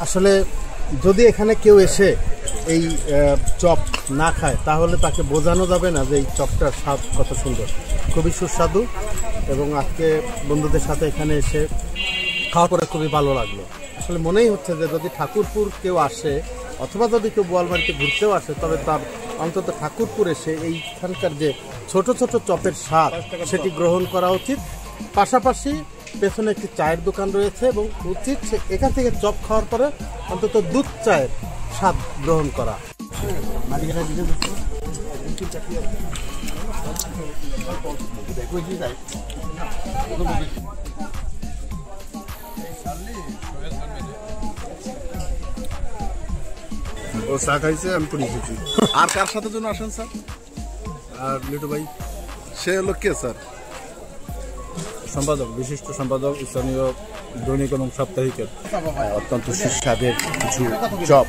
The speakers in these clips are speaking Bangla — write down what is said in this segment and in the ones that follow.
আসলে যদি এখানে কেউ এসে এই চপ না খায় তাহলে তাকে বোঝানো যাবে না যে এই চপটার স্বাদ কত সুন্দর, খুবই সুস্বাদু। এবং আজকে বন্ধুদের সাথে এখানে এসে খাওয়ার পরে খুবই ভালো লাগলো। আসলে মনেই হচ্ছে যে যদি ঠাকুরপুর কেউ আসে অথবা যদি কেউ বোয়ালমারিতে ঘুরতেও আসে তবে তার অন্তত ঠাকুরপুর এসে এইখানকার যে ছোট ছোট চপের স্বাদ সেটি গ্রহণ করা উচিত। পাশাপাশি পেছনে একটি চায়ের দোকান রয়েছে এবং উচিত এখান থেকে চপ খাওয়ার পরে অন্তত দুধ চায়ের স্বাদ গ্রহণ করা। ও চা খাইছে, আমি পুরি খেয়েছি। আর কার সাথে জন্য আসেন স্যার? আর লিটু ভাই, সে হলো কে স্যার? সম্পাদক, বিশিষ্ট সম্পাদক স্থানীয় দৈনিক এবং সাপ্তাহিকের। অত্যন্ত সুস্বাদের কিছু চপ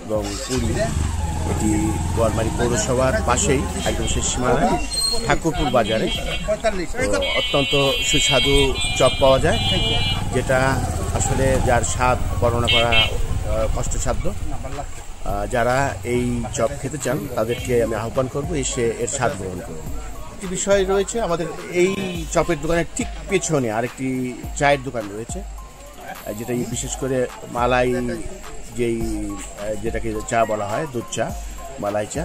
এবং পুরি, এটি বোয়ালমারী পৌরসভার পাশেই একদম শেষ সীমানায় ঠাকুরপুর বাজারে অত্যন্ত সুস্বাদু চপ পাওয়া যায়, যেটা আসলে যার স্বাদ বর্ণনা করা কষ্টসাধ্য। যারা এই চপ খেতে চান তাদেরকে আমি আহ্বান করবো এসে এর স্বাদ গ্রহণ করবো। একটি বিষয় রয়েছে, আমাদের এই চপের দোকানের ঠিক পেছনে আরেকটি চায়ের দোকান রয়েছে, যেটা বিশেষ করে মালাই যেটাকে চা বলা হয়, দুধ চা, মালাই চা,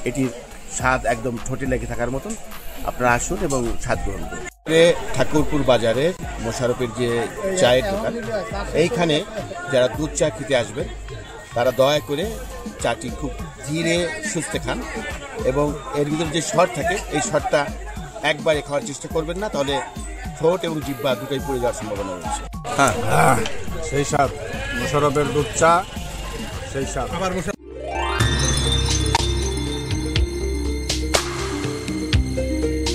এটির স্বাদ একদম ঠোঁটে লেগে থাকার মতন। আপনারা আসুন এবং স্বাদ গ্রহণ করুন। ঠাকুরপুর বাজারে মোশারফের যে চায়ের দোকান, এইখানে যারা দুধ চা খেতে আসবেন তারা দয়া করে চাটি খুব ধীরে সুস্থে খান এবং এর ভিতরে যে শট থাকে এই শটটা একবারে খাওয়ার চেষ্টা করবেন না, তাহলে ঠোঁট এবং জিহ্বা দুটোই পড়ে যাওয়ার সম্ভাবনা রয়েছে। হ্যাঁ, সেই স্বাদ মোশারফের দুধ চা, সেই স্বাদ।